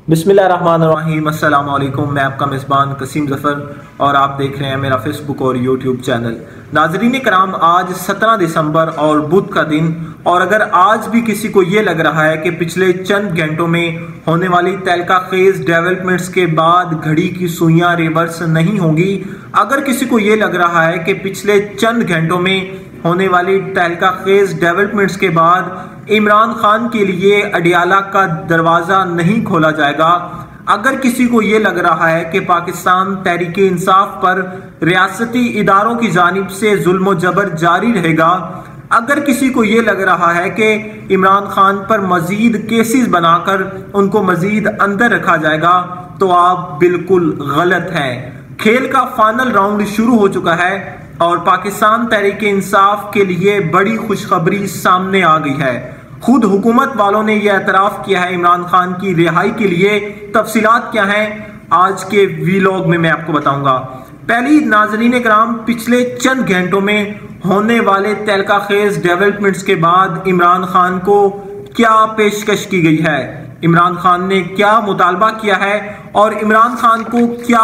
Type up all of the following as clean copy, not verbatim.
बिस्मिल्लाहिर्रहमानिर्रहीम, अस्सलाम वालेकुम। मैं आपका मेज़बान कसीम ज़फ़र और आप देख रहे हैं मेरा फेसबुक और यूट्यूब चैनल। नाज़रीन कराम, आज 17 दिसंबर और बुध का दिन, और अगर आज भी किसी को ये लग रहा है कि पिछले चंद घंटों में होने वाली तहलका खेज डेवलपमेंट्स के बाद घड़ी की सुइयां रिवर्स नहीं होंगी, अगर किसी को ये लग रहा है कि पिछले चंद घंटों में होने वाली तहलका खेज डेवलपमेंट्स के बाद इमरान खान के लिए अडियाला का दरवाजा नहीं खोला जाएगा, अगर किसी को ये लग रहा है कि पाकिस्तान तहरीक इंसाफ पर रियासती इदारों की जानिब से जुल्म जबर जारी रहेगा, अगर किसी को ये लग रहा है कि इमरान खान पर मजीद केसेस बनाकर उनको मजीद अंदर रखा जाएगा, तो आप बिल्कुल गलत हैं। खेल का फाइनल राउंड शुरू हो चुका है और पाकिस्तान तहरीक इंसाफ के लिए बड़ी खुशखबरी सामने आ गई है। खुद हुकूमत वालों ने यह एतराफ किया है इमरान खान की रिहाई के लिए। तफसीलात क्या हैं आज के वीलॉग में मैं आपको बताऊंगा। पहली नाज़रीन कराम, पिछले चंद घंटों में होने वाले तहलका खेज डेवलपमेंट्स के बाद इमरान खान को क्या पेशकश की गई है, इमरान खान ने क्या मुतालबा किया है और इमरान खान को क्या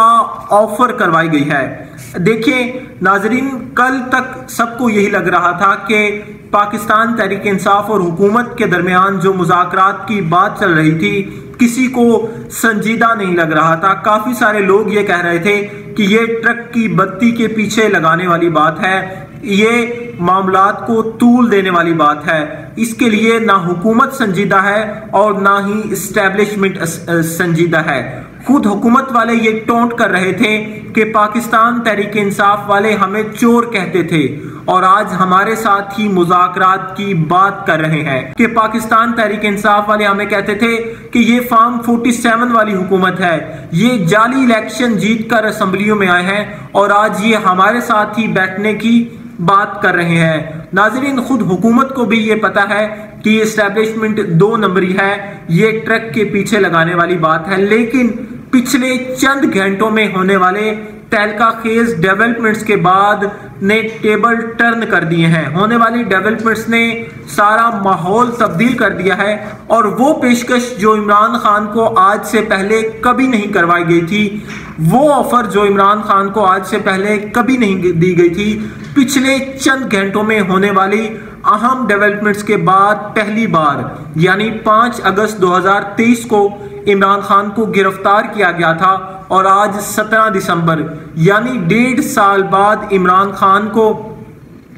ऑफर करवाई गई है। देखिए नाजरीन, कल तक सबको यही लग रहा था कि पाकिस्तान तहरीक इंसाफ और हुकूमत के दरमियान जो मुज़ाकरात की बात चल रही थी, किसी को संजीदा नहीं लग रहा था। काफी सारे लोग ये कह रहे थे कि ये ट्रक की बत्ती के पीछे लगाने वाली बात है, ये मामलात को तूल देने वाली बात है। इसके लिए ना हुकूमत संजीदा है और ना ही इस्टेब्लिशमेंट संजीदा है। खुद हुकूमत वाले ये टोंट कर रहे थे कि पाकिस्तान तहरीक इंसाफ वाले हमें चोर कहते थे और आज हमारे साथ ही मुज़ाकरात की बात कर रहे हैं कि पाकिस्तान तहरीक इंसाफ वाले हमें कहते थे कि ये फॉर्म 47 वाली हुकूमत है, ये जाली इलेक्शन जीत कर असम्बलियों में आए हैं और आज ये हमारे साथ ही बैठने की बात कर रहे हैं। नाज़रीन, खुद हुकूमत को भी ये पता है कि एस्टैब्लिशमेंट 2 नंबरी है, ये ट्रक के पीछे लगाने वाली बात है। लेकिन पिछले चंद घंटों में होने वाले तहलका खेज डेवलपमेंट्स के बाद ने टेबल टर्न कर दिए हैं। होने वाली डेवलपमेंट्स ने सारा माहौल तब्दील कर दिया है और वो पेशकश जो इमरान खान को आज से पहले कभी नहीं करवाई गई थी, वो ऑफर जो इमरान खान को आज से पहले कभी नहीं दी गई थी, पिछले चंद घंटों में होने वाली अहम डेवलपमेंट्स के बाद पहली बार यानी 5 अगस्त 2023 को इमरान खान को गिरफ्तार किया गया था और आज 17 दिसंबर यानी 1.5 साल बाद इमरान खान को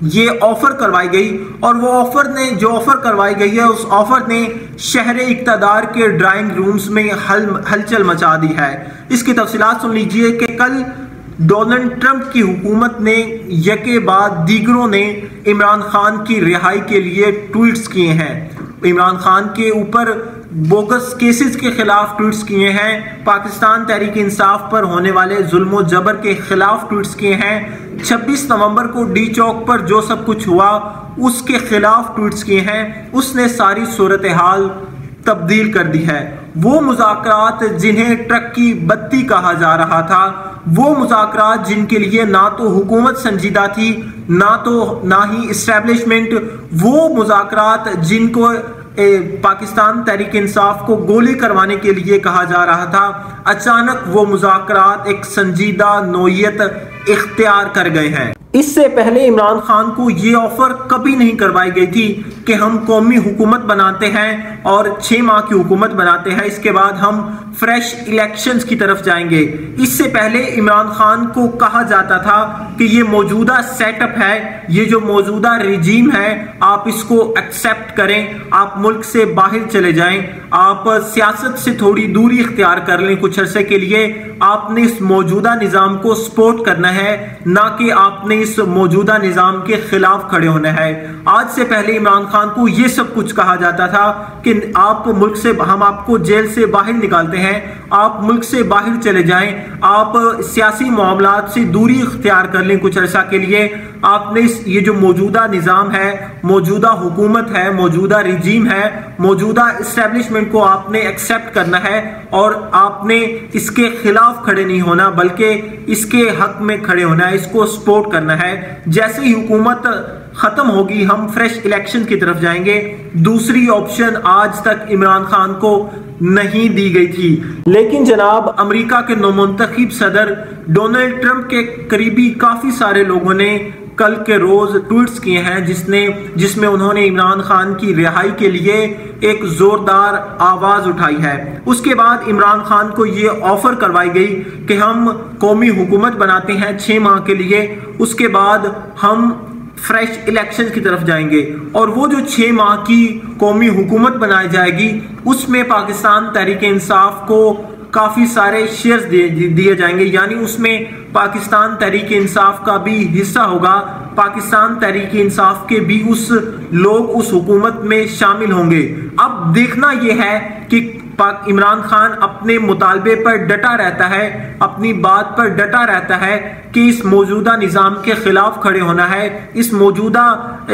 ये ऑफर करवाई गई। और वो ऑफर ने जो ऑफर करवाई गई है, उस ऑफर ने शहर इक़्तिदार के ड्राइंग रूम्स में हलचल मचा दी है। इसकी तफसीलात सुन लीजिए कि कल डोनाल्ड ट्रंप की हुकूमत ने यके बाद दीगरों ने इमरान खान की रिहाई के लिए ट्वीट्स किए हैं, इमरान खान के ऊपर बोगस केसेस के खिलाफ ट्वीट्स किए हैं, पाकिस्तान तहरीक इंसाफ पर होने वाले जुल्म जबर के खिलाफ ट्वीट्स किए हैं, 26 नवंबर को डी चौक पर जो सब कुछ हुआ उसके खिलाफ ट्वीट्स किए हैं। उसने सारी सूरत हाल तब्दील कर दी है। वो मुज़ाकरात जिन्हें ट्रक की बत्ती कहा जा रहा था, वो मुज़ाकरात जिनके लिए ना तो हुकूमत संजीदा थी ना ही इस्टेब्लिशमेंट, वो मुज़ाकरात जिनको पाकिस्तान तहरीक इंसाफ को गोली करवाने के लिए कहा जा रहा था, अचानक वो मुज़ाकरात एक संजीदा नोयत इख्तियार कर गए हैं। इससे पहले इमरान खान को ये ऑफर कभी नहीं करवाई गई थी कि हम कौमी हुकूमत बनाते हैं और 6 माह की हुकूमत बनाते हैं, इसके बाद हम फ्रेश इलेक्शंस की तरफ जाएंगे। इससे पहले इमरान खान को कहा जाता था कि ये मौजूदा सेटअप है, ये जो मौजूदा रिजीम है, आप इसको एक्सेप्ट करें, आप मुल्क से बाहर चले जाएं, आप सियासत से थोड़ी दूरी इख्तियार कर लें कुछ अरसे के लिए, आपने इस मौजूदा निज़ाम को सपोर्ट करना है, ना कि आपने इस मौजूदा निज़ाम के खिलाफ खड़े होना है। आज से पहले इमरान खान को यह सब कुछ कहा जाता था कि आप मुल्क से, हम आपको जेल से बाहर निकालते हैं, आप मुल्क से बाहर चले जाएं, आप सियासी मामलात से दूरी इख्तियार कर लें कुछ अरसा के लिए, आपने ये जो मौजूदा निज़ाम है, मौजूदा हुकूमत है, मौजूदा रिजीम है, मौजूदा इस्टेब्लिशमेंट को आपने एक्सेप्ट करना है और आपने इसके खिलाफ खड़े नहीं होना, बल्कि इसके हक में खड़े होना है, इसको सपोर्ट करना है। जैसे ही हुकूमत खत्म होगी हम फ्रेश इलेक्शन की तरफ जाएंगे। दूसरी ऑप्शन आज तक इमरान खान को नहीं दी गई थी। लेकिन जनाब, अमेरिका के नौमुंतखब सदर डोनाल्ड ट्रंप के करीबी काफी सारे लोगों ने कल के रोज ट्वीट्स किए हैं जिसमें उन्होंने इमरान खान की रिहाई के लिए एक जोरदार आवाज उठाई है। उसके बाद इमरान खान को ये ऑफर करवाई गई कि हम कौमी हुकूमत बनाते हैं 6 माह के लिए, उसके बाद हम फ्रेश इलेक्शन की तरफ जाएंगे और वो जो 6 माह की कौमी हुकूमत बनाई जाएगी उसमें पाकिस्तान तहरीक इंसाफ को काफी सारे शेयर्स दिए जाएंगे, यानी उसमें पाकिस्तान तहरीक इंसाफ का भी हिस्सा होगा। पाकिस्तान तहरीक इंसाफ के भी लोग उस हुकूमत में शामिल होंगे। अब देखना यह है कि इमरान खान अपने मुतालबे पर डटा रहता है, अपनी बात पर डटा रहता है कि इस मौजूदा निज़ाम के खिलाफ खड़े होना है, इस मौजूदा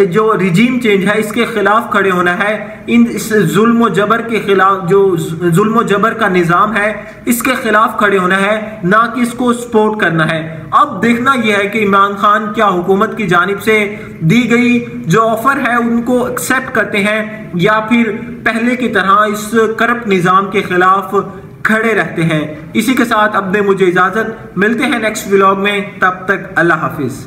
जो रिजीम चेंज है इसके खिलाफ खड़े होना है, इस जुल्म जबर के खिलाफ, जो जुल्म जबर का निज़ाम है इसके खिलाफ खड़े होना है, ना कि इसको सपोर्ट करना है। अब देखना यह है कि इमरान खान क्या हुकूमत की जानिब से दी गई जो ऑफर है उनको एक्सेप्ट करते हैं या फिर पहले की तरह इस करप्ट निज़ाम के खिलाफ खड़े रहते हैं। इसी के साथ अब दे मुझे इजाजत, मिलते हैं नेक्स्ट व्लॉग में, तब तक अल्लाह हाफिज।